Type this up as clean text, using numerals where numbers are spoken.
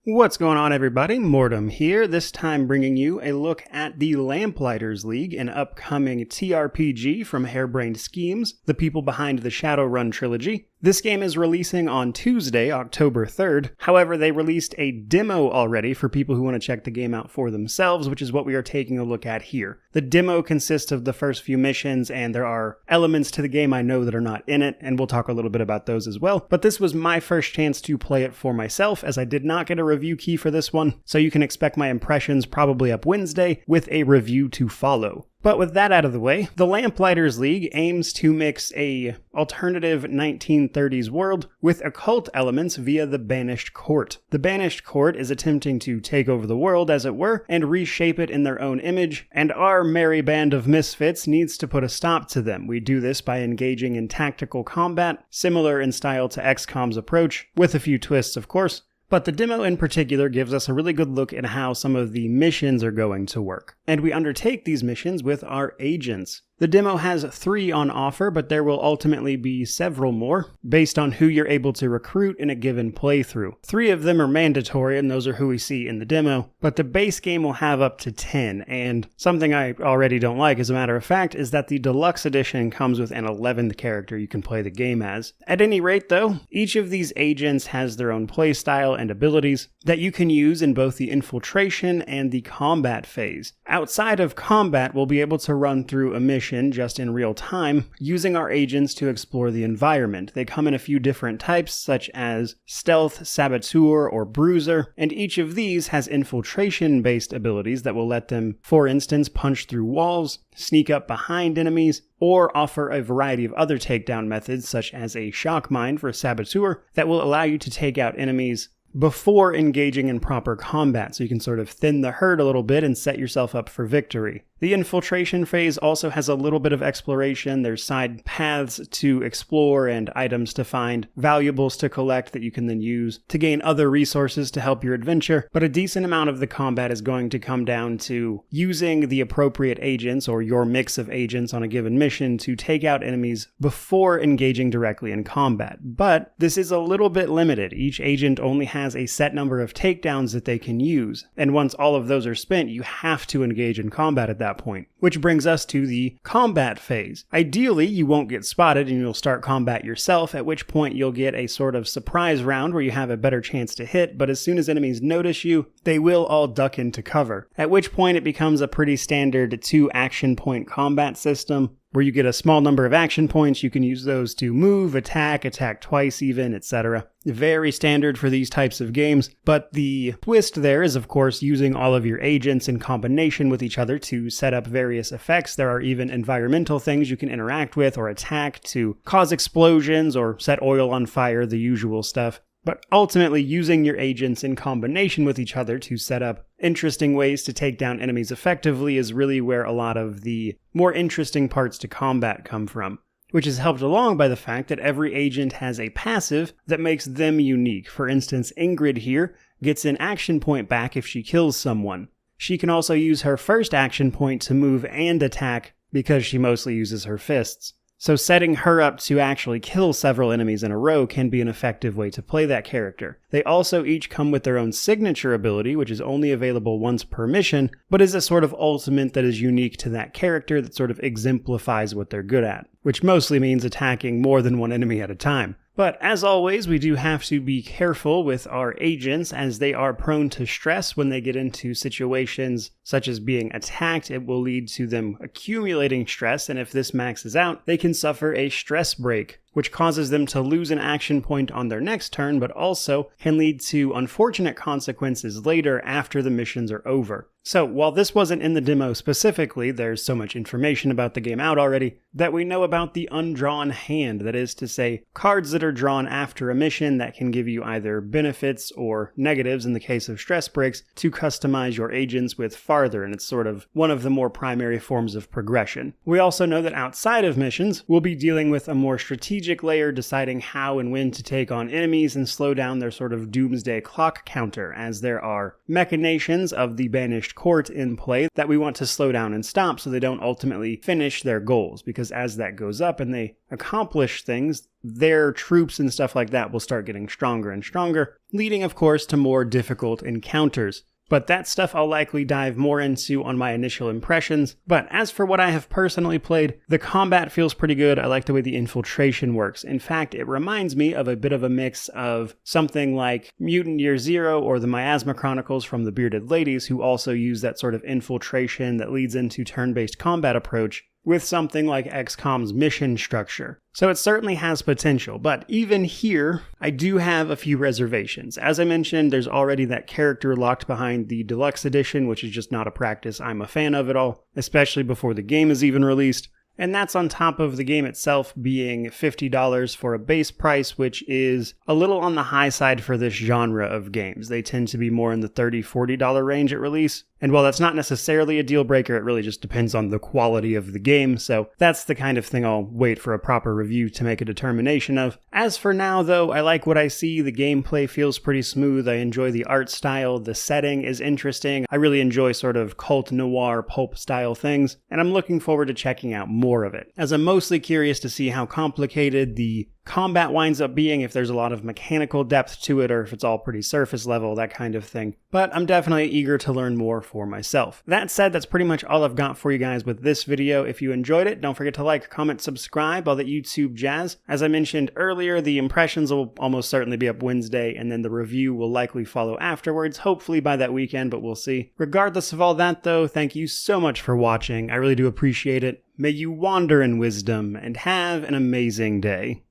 What's going on, everybody? Mortem here, this time bringing you a look at the Lamplighters League, an upcoming TRPG from Harebrained Schemes, the people behind the Shadowrun trilogy. This game is releasing on Tuesday, October 3rd. However, they released a demo already for people who want to check the game out for themselves, which is what we are taking a look at here. The demo consists of the first few missions, and there are elements to the game I know that are not in it, and we'll talk a little bit about those as well. But this was my first chance to play it for myself, as I did not get a review key for this one, so you can expect my impressions probably up Wednesday, with a review to follow. But with that out of the way, the Lamplighters League aims to mix a alternative 1930s world with occult elements via the Banished Court. The Banished Court is attempting to take over the world, as it were, and reshape it in their own image, and our merry band of misfits needs to put a stop to them. We do this by engaging in tactical combat, similar in style to XCOM's approach, with a few twists, of course. But the demo in particular gives us a really good look at how some of the missions are going to work. And we undertake these missions with our agents. The demo has 3 on offer, but there will ultimately be several more, based on who you're able to recruit in a given playthrough. 3 of them are mandatory, and those are who we see in the demo, but the base game will have up to 10, and something I already don't like, as a matter of fact, is that the deluxe edition comes with an 11th character you can play the game as. At any rate, though, each of these agents has their own playstyle and abilities that you can use in both the infiltration and the combat phase. Outside of combat, we'll be able to run through a mission just in real time, using our agents to explore the environment. They come in a few different types, such as Stealth, Saboteur, or Bruiser, and each of these has infiltration-based abilities that will let them, for instance, punch through walls, sneak up behind enemies, or offer a variety of other takedown methods, such as a shock mine for Saboteur, that will allow you to take out enemies before engaging in proper combat, so you can sort of thin the herd a little bit and set yourself up for victory. The infiltration phase also has a little bit of exploration. There's side paths to explore and items to find, valuables to collect that you can then use to gain other resources to help your adventure, but a decent amount of the combat is going to come down to using the appropriate agents or your mix of agents on a given mission to take out enemies before engaging directly in combat. But this is a little bit limited. Each agent only has a set number of takedowns that they can use, and once all of those are spent, you have to engage in combat at that point. Which brings us to the combat phase. Ideally, you won't get spotted and you'll start combat yourself, at which point you'll get a sort of surprise round where you have a better chance to hit, but as soon as enemies notice you, they will all duck into cover. At which point it becomes a pretty standard 2 action point combat system, where you get a small number of action points. You can use those to move, attack twice even, etc. Very standard for these types of games, but the twist there is, of course, using all of your agents in combination with each other to set up various effects. There are even environmental things you can interact with or attack to cause explosions or set oil on fire, the usual stuff. But ultimately, using your agents in combination with each other to set up interesting ways to take down enemies effectively is really where a lot of the more interesting parts to combat come from, which is helped along by the fact that every agent has a passive that makes them unique. For instance, Ingrid here gets an action point back if she kills someone. She can also use her first action point to move and attack because she mostly uses her fists. So setting her up to actually kill several enemies in a row can be an effective way to play that character. They also each come with their own signature ability, which is only available once per mission, but is a sort of ultimate that is unique to that character that sort of exemplifies what they're good at, which mostly means attacking more than one enemy at a time. But as always, we do have to be careful with our agents, as they are prone to stress when they get into situations such as being attacked. It will lead to them accumulating stress, and if this maxes out, they can suffer a stress break, which causes them to lose an action point on their next turn, but also can lead to unfortunate consequences later after the missions are over. So while this wasn't in the demo specifically, there's so much information about the game out already that we know about the undrawn hand, that is to say, cards that are drawn after a mission that can give you either benefits or negatives in the case of stress breaks to customize your agents with farther, and it's sort of one of the more primary forms of progression. We also know that outside of missions, we'll be dealing with a more strategic strategic layer, deciding how and when to take on enemies and slow down their sort of doomsday clock counter, as there are machinations of the Banished Court in play that we want to slow down and stop so they don't ultimately finish their goals, because as that goes up and they accomplish things, their troops and stuff like that will start getting stronger and stronger, leading of course to more difficult encounters. But that stuff I'll likely dive more into on my initial impressions. But as for what I have personally played, the combat feels pretty good. I like the way the infiltration works. In fact, it reminds me of a bit of a mix of something like Mutant Year Zero or the Miasma Chronicles from the Bearded Ladies, who also use that sort of infiltration that leads into turn-based combat approach, with something like XCOM's mission structure. So it certainly has potential, but even here, I do have a few reservations. As I mentioned, there's already that character locked behind the Deluxe Edition, which is just not a practice I'm a fan of at all, especially before the game is even released. And that's on top of the game itself being $50 for a base price, which is a little on the high side for this genre of games. They tend to be more in the $30, $40 range at release. And while that's not necessarily a deal breaker, it really just depends on the quality of the game, so that's the kind of thing I'll wait for a proper review to make a determination of. As for now, though, I like what I see. The gameplay feels pretty smooth. I enjoy the art style. The setting is interesting. I really enjoy sort of cult noir pulp style things, and I'm looking forward to checking out more of it, as I'm mostly curious to see how complicated the combat winds up being, if there's a lot of mechanical depth to it, or if it's all pretty surface level, that kind of thing. But I'm definitely eager to learn more for myself. That said, that's pretty much all I've got for you guys with this video. If you enjoyed it, don't forget to like, comment, subscribe, all that YouTube jazz. As I mentioned earlier, the impressions will almost certainly be up Wednesday, and then the review will likely follow afterwards, hopefully by that weekend, but we'll see. Regardless of all that though, thank you so much for watching. I really do appreciate it. May you wander in wisdom and have an amazing day.